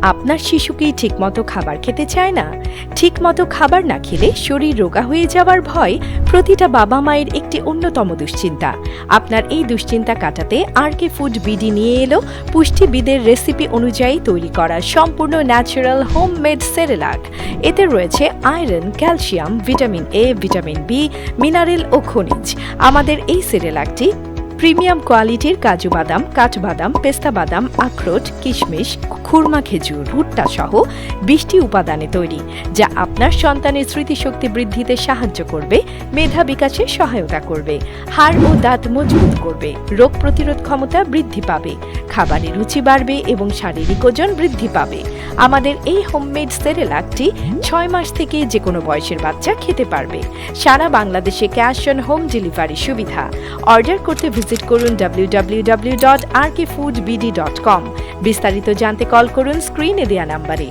আপনার শিশু কি ঠিকমতো খাবার খেতে চায় না? ঠিকমতো খাবার না খেলে শরীর রোগা হয়ে যাওয়ার ভয় প্রতিটা বাবা মায়ের একটি অন্যতম দুশ্চিন্তা। আপনার এই দুশ্চিন্তা কাটাতে আরকে ফুড বিডি নিয়ে এলো পুষ্টিবিদের রেসিপি অনুযায়ী তৈরি করা সম্পূর্ণ ন্যাচারাল হোমমেড সেরেলাক। এতে রয়েছে iron, calcium, vitamin A, vitamin B, mineral ও খনিজ। আমাদের এই সেরেলাকটি প্রিমিয়াম কোয়ালিটির কাজু বাদাম, কাঠবাদাম, পেস্তা বাদাম, আখরোট, কিশমিশ, খুরমা খেজুর, ভুট্টা সহ 20টি উপাদানে তৈরি, যা আপনার সন্তানের স্মৃতিশক্তি বৃদ্ধিতে সাহায্য করবে, মেধা বিকাশে সহায়তা করবে, হাড় ও দাঁত মজবুত করবে, রোগ প্রতিরোধ ক্ষমতা বৃদ্ধি পাবে, খাবারে রুচি বাড়বে এবং শারীরিক ওজন বৃদ্ধি পাবে। আমাদের এই হোমমেড সেরেলাকটি 6 মাস থেকে যে কোনো বয়সের বাচ্চা খেতে পারবে। সারা বাংলাদেশে ক্যাশ অন হোম ডেলিভারি সুবিধা। অর্ডার করতে ভিজিট করুন www.rkfoodbd.com। বিস্তারিত জানতে কল করুন স্ক্রিনে দেয়া নাম্বারে।